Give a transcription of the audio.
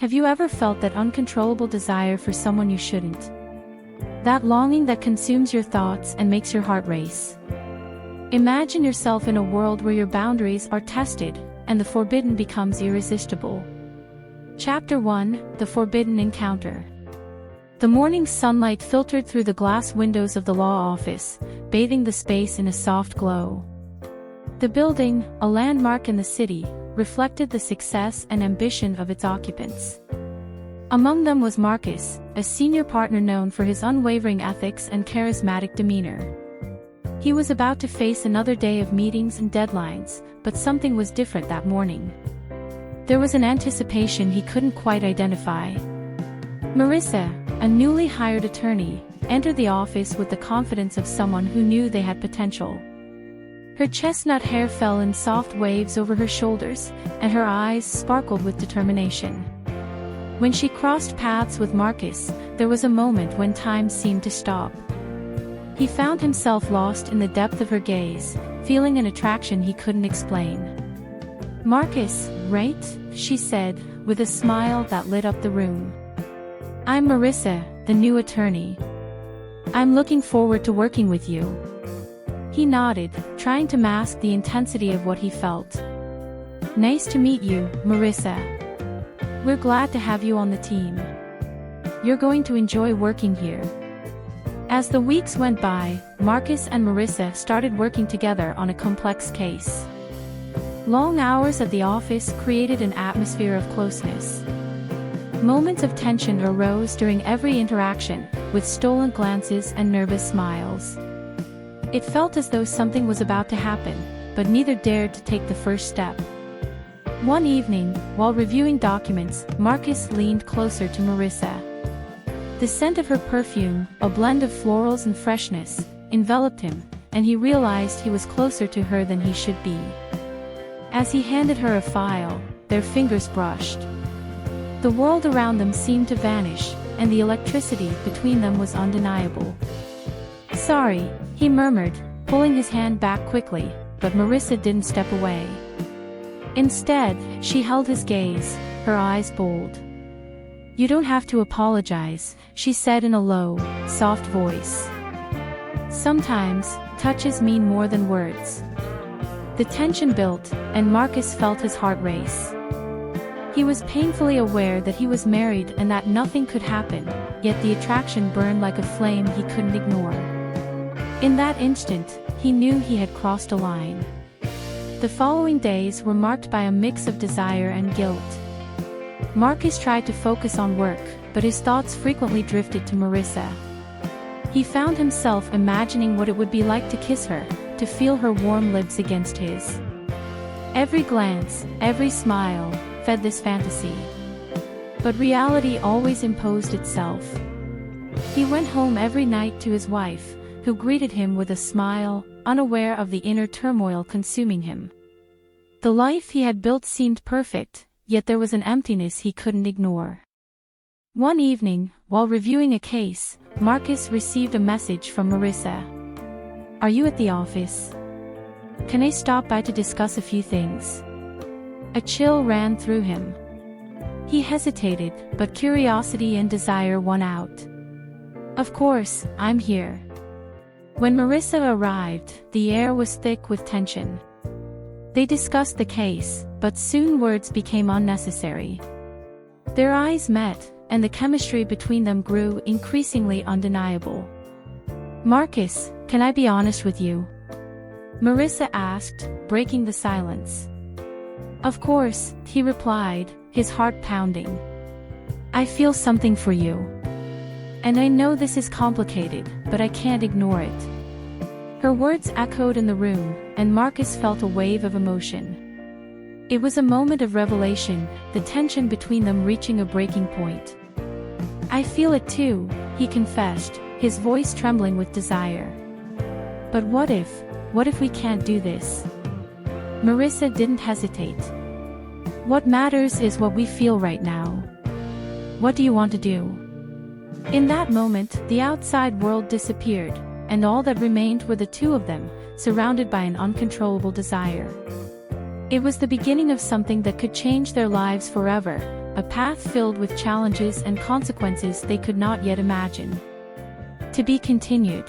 Have you ever felt that uncontrollable desire for someone you shouldn't? That longing that consumes your thoughts and makes your heart race. Imagine yourself in a world where your boundaries are tested, and the forbidden becomes irresistible. Chapter 1: The Forbidden Encounter. The morning sunlight filtered through the glass windows of the law office, bathing the space in a soft glow. The building, a landmark in the city, reflected the success and ambition of its occupants. Among them was Marcus, a senior partner known for his unwavering ethics and charismatic demeanor. He was about to face another day of meetings and deadlines, but something was different that morning. There was an anticipation he couldn't quite identify. Marissa, a newly hired attorney, entered the office with the confidence of someone who knew they had potential. Her chestnut hair fell in soft waves over her shoulders, and her eyes sparkled with determination. When she crossed paths with Marcus, there was a moment when time seemed to stop. He found himself lost in the depth of her gaze, feeling an attraction he couldn't explain. "Marcus, right?" she said, with a smile that lit up the room. "I'm Marissa, the new attorney. I'm looking forward to working with you." He nodded, trying to mask the intensity of what he felt. "Nice to meet you, Marissa. We're glad to have you on the team. You're going to enjoy working here." As the weeks went by, Marcus and Marissa started working together on a complex case. Long hours at the office created an atmosphere of closeness. Moments of tension arose during every interaction, with stolen glances and nervous smiles. It felt as though something was about to happen, but neither dared to take the first step. One evening, while reviewing documents, Marcus leaned closer to Marissa. The scent of her perfume, a blend of florals and freshness, enveloped him, and he realized he was closer to her than he should be. As he handed her a file, their fingers brushed. The world around them seemed to vanish, and the electricity between them was undeniable. "Sorry," he murmured, pulling his hand back quickly, but Marissa didn't step away. Instead, she held his gaze, her eyes bold. "You don't have to apologize," she said in a low, soft voice. "Sometimes, touches mean more than words." The tension built, and Marcus felt his heart race. He was painfully aware that he was married and that nothing could happen, yet the attraction burned like a flame he couldn't ignore. In that instant, he knew he had crossed a line. The following days were marked by a mix of desire and guilt. Marcus tried to focus on work, but his thoughts frequently drifted to Marissa. He found himself imagining what it would be like to kiss her, to feel her warm lips against his. Every glance, every smile, fed this fantasy. But reality always imposed itself. He went home every night to his wife, who greeted him with a smile, unaware of the inner turmoil consuming him. The life he had built seemed perfect, yet there was an emptiness he couldn't ignore. One evening, while reviewing a case, Marcus received a message from Marissa. "Are you at the office? Can I stop by to discuss a few things?" A chill ran through him. He hesitated, but curiosity and desire won out. "Of course, I'm here." When Marissa arrived, the air was thick with tension. They discussed the case, but soon words became unnecessary. Their eyes met, and the chemistry between them grew increasingly undeniable. "Marcus, can I be honest with you?" Marissa asked, breaking the silence. "Of course," he replied, his heart pounding. "I feel something for you. And I know this is complicated, but I can't ignore it." Her words echoed in the room, and Marcus felt a wave of emotion. It was a moment of revelation, the tension between them reaching a breaking point. "I feel it too," he confessed, his voice trembling with desire. "But what if we can't do this?" Marissa didn't hesitate. "What matters is what we feel right now. What do you want to do?" In that moment, the outside world disappeared, and all that remained were the two of them, surrounded by an uncontrollable desire. It was the beginning of something that could change their lives forever, a path filled with challenges and consequences they could not yet imagine. To be continued.